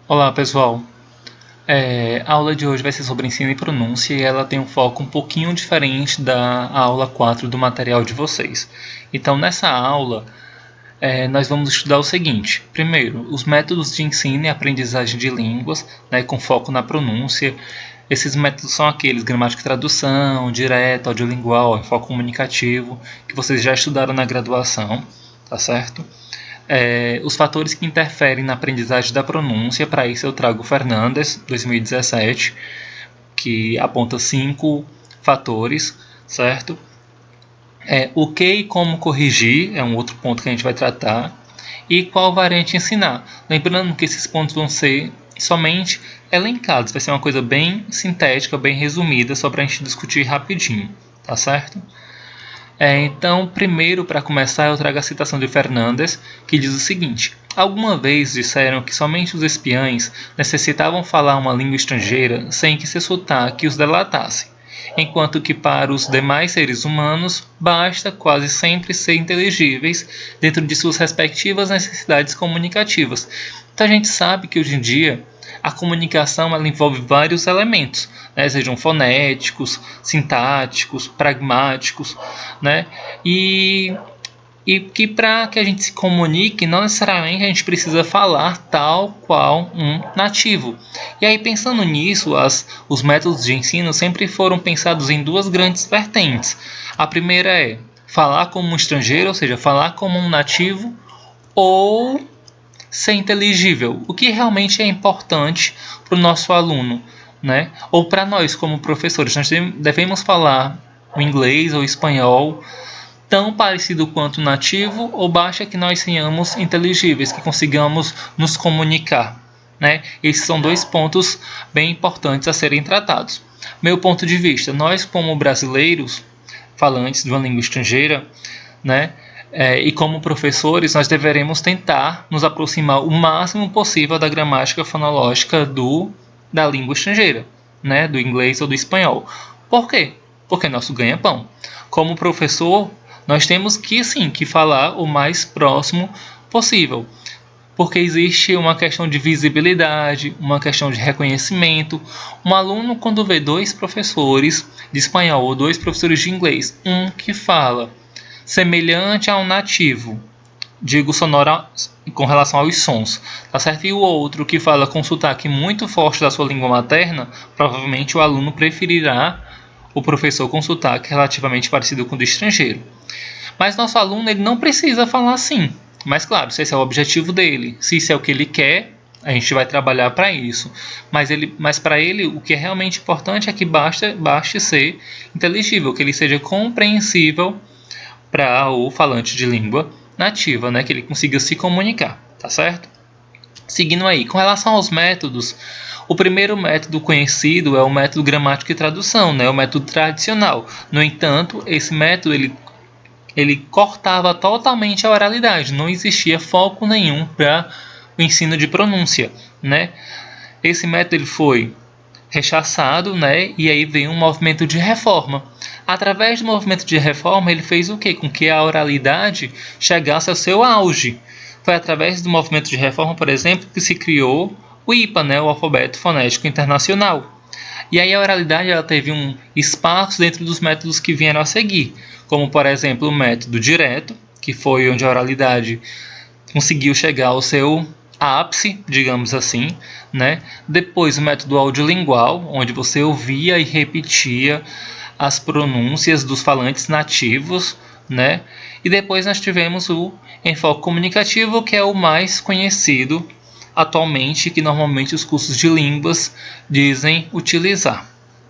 Olá pessoal, a aula de hoje vai ser sobre ensino e pronúncia e ela tem um foco um pouquinho diferente da aula 4 do material de vocês. Então nessa aula nós vamos estudar o seguinte: primeiro, os métodos de ensino e aprendizagem de línguas, né, com foco na pronúncia. Esses métodos são aqueles: gramática e tradução, direto, audiolingual, enfoque comunicativo, que vocês já estudaram na graduação, tá certo? Os fatores que interferem na aprendizagem da pronúncia. Para isso eu trago o Fernandes, 2017, que aponta 5 fatores, certo? O que e como corrigir é um outro ponto que a gente vai tratar. E qual variante ensinar. Lembrando que esses pontos vão ser somente elencados, vai ser uma coisa bem sintética, bem resumida, só para a gente discutir rapidinho, tá certo? Então, primeiro, para começar, eu trago a citação de Fernandes, que diz o seguinte: alguma vez disseram que somente os espiães necessitavam falar uma língua estrangeira sem que seu sotaque os delatasse, enquanto que para os demais seres humanos basta quase sempre ser inteligíveis dentro de suas respectivas necessidades comunicativas. Então a gente sabe que hoje em dia a comunicação ela envolve vários elementos, né? Sejam fonéticos, sintáticos, pragmáticos, né? E que para que a gente se comunique, não necessariamente a gente precisa falar tal qual um nativo. E aí, pensando nisso, os métodos de ensino sempre foram pensados em duas grandes vertentes. A primeira é falar como um estrangeiro, ou seja, falar como um nativo, ou ser inteligível, o que realmente é importante para o nosso aluno, né? Ou para nós como professores. Nós devemos falar o inglês ou o espanhol tão parecido quanto o nativo, ou basta que nós tenhamos inteligíveis, que consigamos nos comunicar, né? Esses são dois pontos bem importantes a serem tratados. Meu ponto de vista: nós como brasileiros falantes de uma língua estrangeira, né? E como professores, nós deveremos tentar nos aproximar o máximo possível da gramática fonológica da língua estrangeira, né? Do inglês ou do espanhol. Por quê? Porque é nosso ganha-pão. Como professor, nós temos que sim que falar o mais próximo possível, porque existe uma questão de visibilidade, uma questão de reconhecimento. Um aluno, quando vê dois professores de espanhol ou dois professores de inglês, um que fala semelhante a um nativo, digo sonora com relação aos sons, tá certo? E o outro que fala com sotaque muito forte da sua língua materna, provavelmente o aluno preferirá o professor com sotaque relativamente parecido com o do estrangeiro. Mas nosso aluno ele não precisa falar assim. Mas claro, se esse é o objetivo dele, se isso é o que ele quer, a gente vai trabalhar para isso. Mas para ele, o que é realmente importante é que baste ser inteligível, que ele seja compreensível para o falante de língua nativa, né? Que ele consiga se comunicar, tá certo? Seguindo aí, com relação aos métodos, o primeiro método conhecido é o método gramática e tradução, né? O método tradicional. No entanto, esse método ele cortava totalmente a oralidade, não existia foco nenhum para o ensino de pronúncia, né? Esse método ele foi rechaçado, né? E aí veio um movimento de reforma. Através do movimento de reforma, ele fez o quê? Com que a oralidade chegasse ao seu auge. Foi através do movimento de reforma, por exemplo, que se criou o IPA, né? O Alfabeto Fonético Internacional. E aí a oralidade ela teve um espaço dentro dos métodos que vieram a seguir, como por exemplo o método direto, que foi onde a oralidade conseguiu chegar ao seu ápice, digamos assim, né? Depois o método audiolingual, onde você ouvia e repetia as pronúncias dos falantes nativos, né? E depois nós tivemos o enfoque comunicativo, que é o mais conhecido atualmente, que normalmente os cursos de línguas dizem utilizar,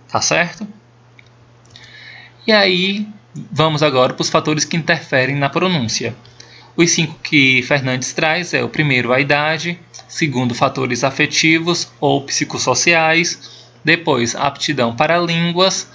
tá certo? E aí vamos agora para os fatores que interferem na pronúncia. Os 5 que Fernandes traz é o primeiro, a idade, segundo, fatores afetivos ou psicossociais, depois, aptidão para línguas,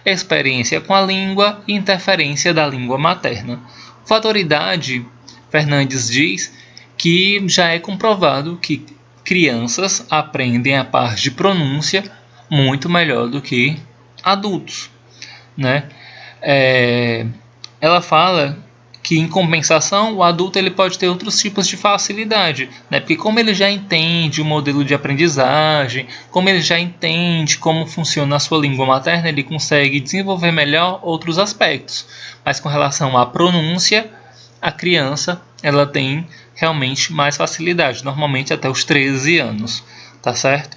experiência com a língua e interferência da língua materna. O fator idade, Fernandes diz que já é comprovado que crianças aprendem a parte de pronúncia muito melhor do que adultos, né? Ela fala que em compensação o adulto ele pode ter outros tipos de facilidade, né? Porque como ele já entende o modelo de aprendizagem, como ele já entende como funciona a sua língua materna, ele consegue desenvolver melhor outros aspectos. Mas com relação à pronúncia, a criança ela tem realmente mais facilidade, normalmente até os 13 anos, tá certo?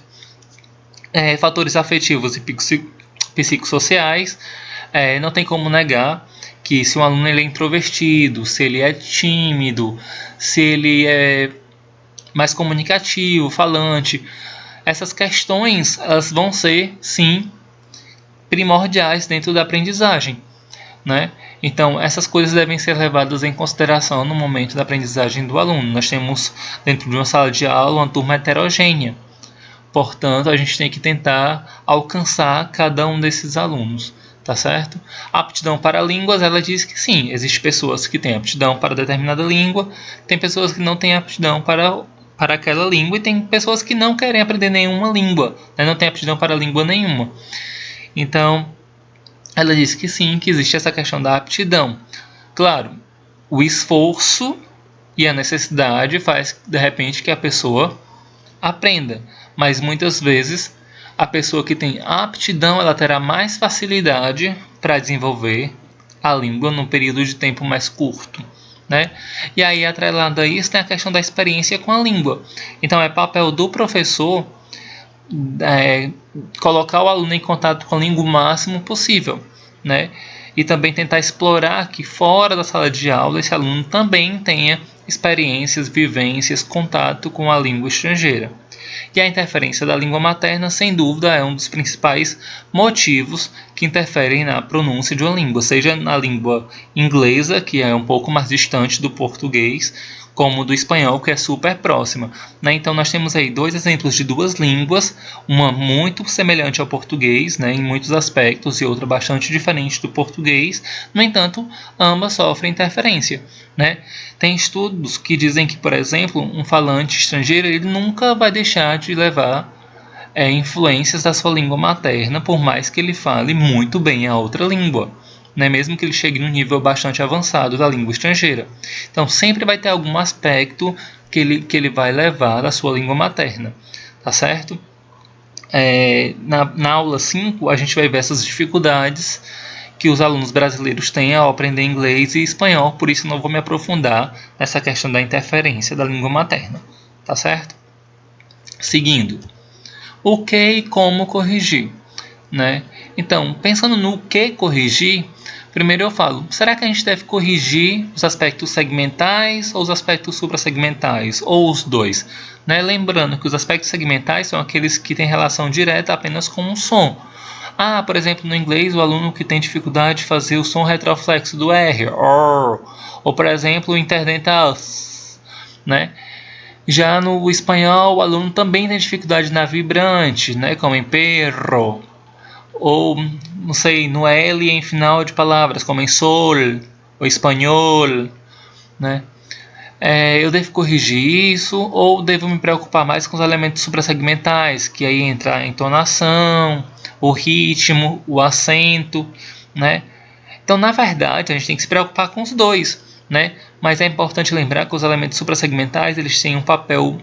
Fatores afetivos e psicossociais, não tem como negar que se um aluno ele é introvertido, se ele é tímido, se ele é mais comunicativo, falante, essas questões elas vão ser, sim, primordiais dentro da aprendizagem, né? Então, essas coisas devem ser levadas em consideração no momento da aprendizagem do aluno. Nós temos dentro de uma sala de aula uma turma heterogênea, portanto, a gente tem que tentar alcançar cada um desses alunos. Tá certo? A aptidão para línguas, ela diz que sim, existem pessoas que têm aptidão para determinada língua, tem pessoas que não têm aptidão para aquela língua e tem pessoas que não querem aprender nenhuma língua, né? Não têm aptidão para língua nenhuma. Então, ela diz que sim, que existe essa questão da aptidão. Claro, o esforço e a necessidade faz, de repente, que a pessoa aprenda, mas muitas vezes a pessoa que tem aptidão ela terá mais facilidade para desenvolver a língua num período de tempo mais curto, né? E aí, atrelado a isso, tem a questão da experiência com a língua. Então, é papel do professor colocar o aluno em contato com a língua o máximo possível, né? E também tentar explorar que fora da sala de aula esse aluno também tenha experiências, vivências, contato com a língua estrangeira. E a interferência da língua materna, sem dúvida, é um dos principais motivos que interferem na pronúncia de uma língua, seja na língua inglesa, que é um pouco mais distante do português, como do espanhol, que é super próxima, né? Então nós temos aí dois exemplos de duas línguas, uma muito semelhante ao português, né, em muitos aspectos, e outra bastante diferente do português. No entanto, ambas sofrem interferência, né? Tem estudos que dizem que, por exemplo, um falante estrangeiro ele nunca vai deixar de levar influências da sua língua materna, por mais que ele fale muito bem a outra língua, né? Mesmo que ele chegue num nível bastante avançado da língua estrangeira. Então, sempre vai ter algum aspecto que ele vai levar da sua língua materna, tá certo? Na aula 5, a gente vai ver essas dificuldades que os alunos brasileiros têm ao aprender inglês e espanhol, por isso não vou me aprofundar nessa questão da interferência da língua materna, tá certo? Seguindo, o que e como corrigir, né? Então, pensando no que corrigir, primeiro eu falo, será que a gente deve corrigir os aspectos segmentais ou os aspectos suprassegmentais, ou os dois? Né? Lembrando que os aspectos segmentais são aqueles que têm relação direta apenas com o som. Por exemplo, no inglês, o aluno que tem dificuldade de fazer o som retroflexo do R, ou por exemplo, o interdental, né? Já no espanhol, o aluno também tem dificuldade na vibrante, né? Como em perro, ou, não sei, no L em final de palavras, como em sol, ou espanhol, né? Eu devo corrigir isso ou devo me preocupar mais com os elementos suprassegmentais, que aí entra a entonação, o ritmo, o acento, né? Então, na verdade, a gente tem que se preocupar com os dois, né? Mas é importante lembrar que os elementos suprassegmentais eles têm um papel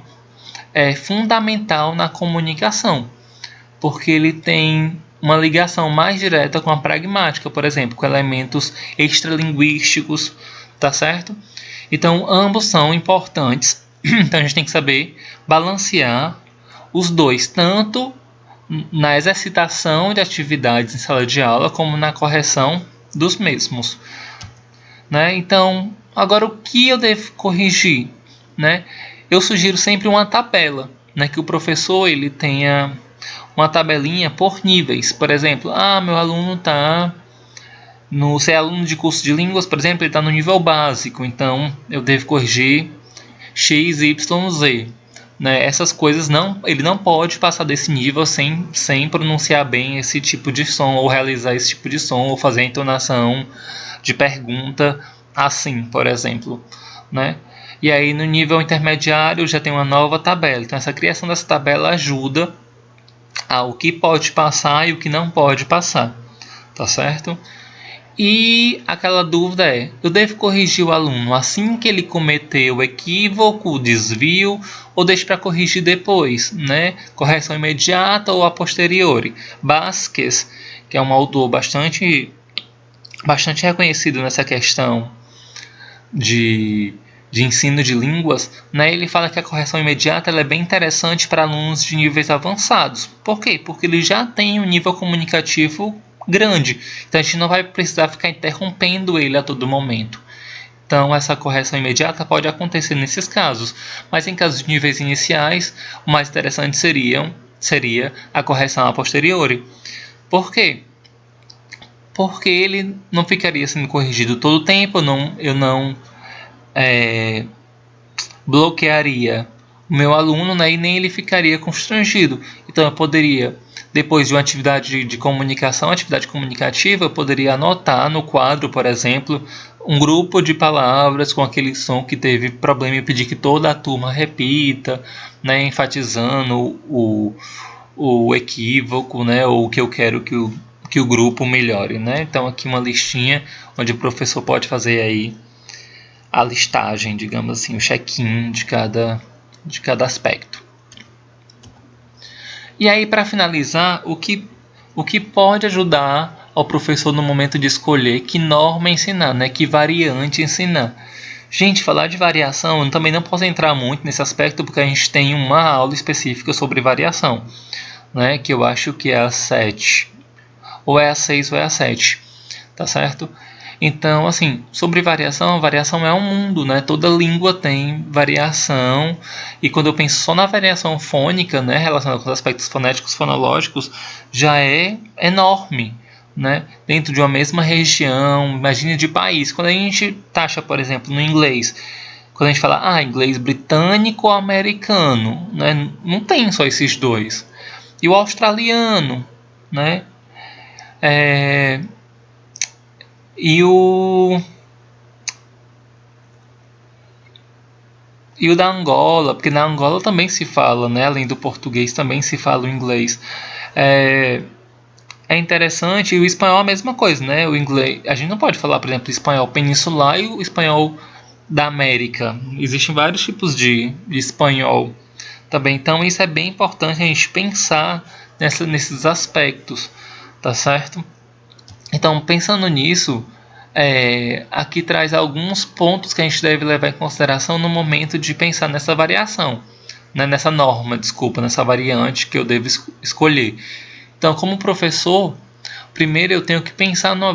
fundamental na comunicação, porque ele tem uma ligação mais direta com a pragmática, por exemplo, com elementos extralinguísticos, tá certo? Então, ambos são importantes. Então, a gente tem que saber balancear os dois, tanto na exercitação de atividades em sala de aula, como na correção dos mesmos, né? Então, agora o que eu devo corrigir, né? Eu sugiro sempre uma tabela, né? Que o professor ele tenha uma tabelinha por níveis. Por exemplo, meu aluno está se é aluno de curso de línguas, por exemplo, ele está no nível básico, então eu devo corrigir X, Y, Z. Né? Essas coisas ele não pode passar desse nível sem pronunciar bem esse tipo de som, ou realizar esse tipo de som, ou fazer a entonação de pergunta assim, por exemplo. Né? E aí no nível intermediário já tem uma nova tabela. Então essa criação dessa tabela ajuda ao que pode passar e o que não pode passar. Tá certo? E aquela dúvida é: eu devo corrigir o aluno assim que ele cometeu o equívoco, o desvio, ou deixo para corrigir depois, né? Correção imediata ou a posteriori? Basquez, que é um autor bastante reconhecido nessa questão de, de ensino de línguas, né? Ele fala que a correção imediata ela é bem interessante para alunos de níveis avançados. Por quê? Porque ele já tem um nível comunicativo grande. Então a gente não vai precisar ficar interrompendo ele a todo momento. Então essa correção imediata pode acontecer nesses casos. Mas em casos de níveis iniciais, o mais interessante seria a correção a posteriori. Por quê? Porque ele não ficaria sendo corrigido todo o tempo, eu não bloquearia o meu aluno, né, e nem ele ficaria constrangido. Então eu poderia, depois de uma atividade de comunicação, atividade comunicativa, eu poderia anotar no quadro, por exemplo, um grupo de palavras com aquele som que teve problema e pedir que toda a turma repita, né, enfatizando o equívoco, né, ou o que eu quero que o grupo melhore, né? Então aqui uma listinha onde o professor pode fazer aí a listagem, digamos assim, o check-in de cada aspecto. E aí, para finalizar, o que pode ajudar ao professor no momento de escolher que norma ensinar, né? Que variante ensinar. Gente, falar de variação, eu também não posso entrar muito nesse aspecto porque a gente tem uma aula específica sobre variação, né? Que eu acho que é a 7. Ou é a 6 ou é a 7, tá certo? Então, assim, sobre variação, variação é um mundo, né? Toda língua tem variação. E quando eu penso só na variação fônica, né, relacionada com os aspectos fonéticos, fonológicos, já é enorme, né? Dentro de uma mesma região, imagine de país. Quando a gente taxa, por exemplo, no inglês, quando a gente fala, inglês britânico ou americano, né? Não tem só esses dois. E o australiano, né? E o da Angola, porque na Angola também se fala, né? Além do português, também se fala o inglês. É interessante, e o espanhol é a mesma coisa, né? O inglês, a gente não pode falar, por exemplo, o espanhol peninsular e o espanhol da América. Existem vários tipos de espanhol também. Então isso é bem importante a gente pensar nesses aspectos, tá certo? Então, pensando nisso, aqui traz alguns pontos que a gente deve levar em consideração no momento de pensar nessa variação, né? Nessa variante que eu devo escolher. Então, como professor, primeiro eu tenho que pensar numa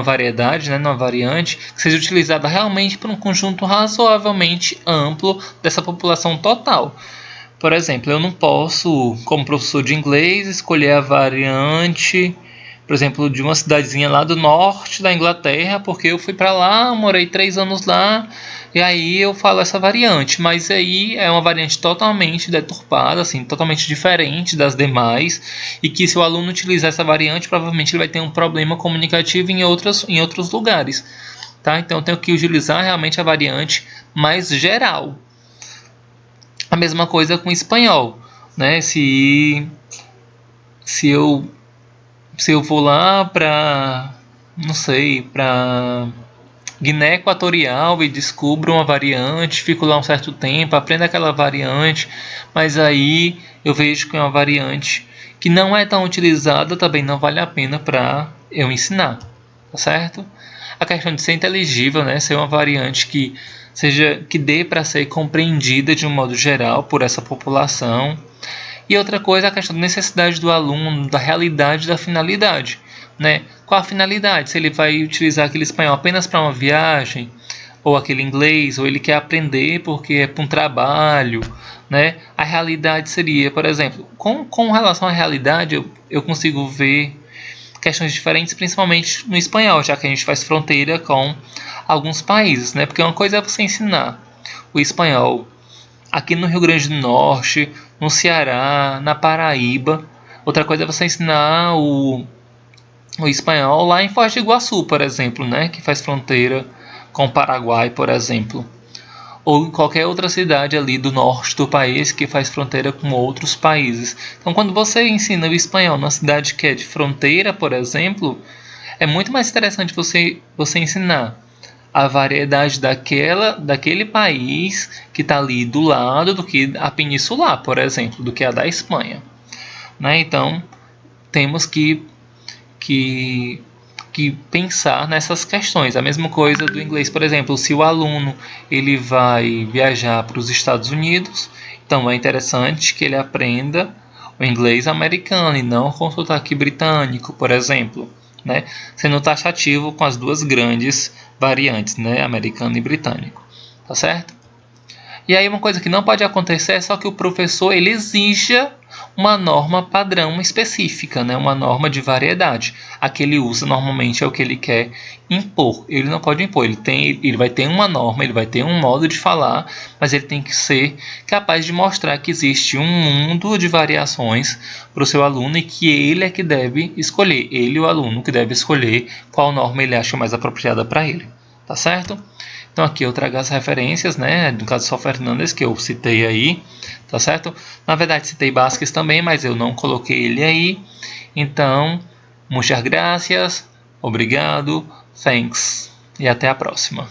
variedade, né? Numa variante que seja utilizada realmente por um conjunto razoavelmente amplo dessa população total. Por exemplo, eu não posso, como professor de inglês, escolher a variante, por exemplo, de uma cidadezinha lá do norte da Inglaterra, porque eu fui para lá, morei 3 anos lá, e aí eu falo essa variante. Mas aí é uma variante totalmente deturpada, assim, totalmente diferente das demais, e que se o aluno utilizar essa variante, provavelmente ele vai ter um problema comunicativo em outros lugares. Tá? Então eu tenho que utilizar realmente a variante mais geral. A mesma coisa com o espanhol, né? Se eu vou lá para, não sei, para Guiné Equatorial e descubro uma variante, fico lá um certo tempo, aprendo aquela variante, mas aí eu vejo que é uma variante que não é tão utilizada, também não vale a pena para eu ensinar, tá certo? A questão de ser inteligível, né? Ser uma variante que dê para ser compreendida de um modo geral por essa população. E outra coisa é a questão da necessidade do aluno, da realidade da finalidade, né? Qual a finalidade? Se ele vai utilizar aquele espanhol apenas para uma viagem, ou aquele inglês, ou ele quer aprender porque é para um trabalho, né? A realidade seria, por exemplo, com relação à realidade, eu consigo ver questões diferentes, principalmente no espanhol, já que a gente faz fronteira com alguns países, né? Porque uma coisa é você ensinar o espanhol aqui no Rio Grande do Norte, no Ceará, na Paraíba. Outra coisa é você ensinar o espanhol lá em Foz do Iguaçu, por exemplo, né? Que faz fronteira com o Paraguai, por exemplo. Ou em qualquer outra cidade ali do norte do país que faz fronteira com outros países. Então, quando você ensina o espanhol numa cidade que é de fronteira, por exemplo, É muito mais interessante você ensinar a variedade daquele país que está ali do lado do que a peninsular, por exemplo, do que a da Espanha, né? Então temos que, que pensar nessas questões. A mesma coisa do inglês, por exemplo, se o aluno ele vai viajar para os Estados Unidos, então é interessante que ele aprenda o inglês americano e não com o sotaque britânico, por exemplo, né? Sendo taxativo com as duas grandes variantes, né? Americano e britânico, tá certo? E aí uma coisa que não pode acontecer é só que o professor ele exija uma norma padrão específica, né? Uma norma de variedade. A que ele usa normalmente é o que ele quer impor. Ele não pode impor, ele vai ter uma norma, ele vai ter um modo de falar, mas ele tem que ser capaz de mostrar que existe um mundo de variações para o seu aluno e que ele é que deve escolher, ele o aluno que deve escolher qual norma ele acha mais apropriada para ele, tá certo? Então aqui eu trago as referências, né, do caso Só Fernandes, que eu citei aí, tá certo? Na verdade citei Basques também, mas eu não coloquei ele aí. Então, muchas gracias, obrigado, thanks e até a próxima.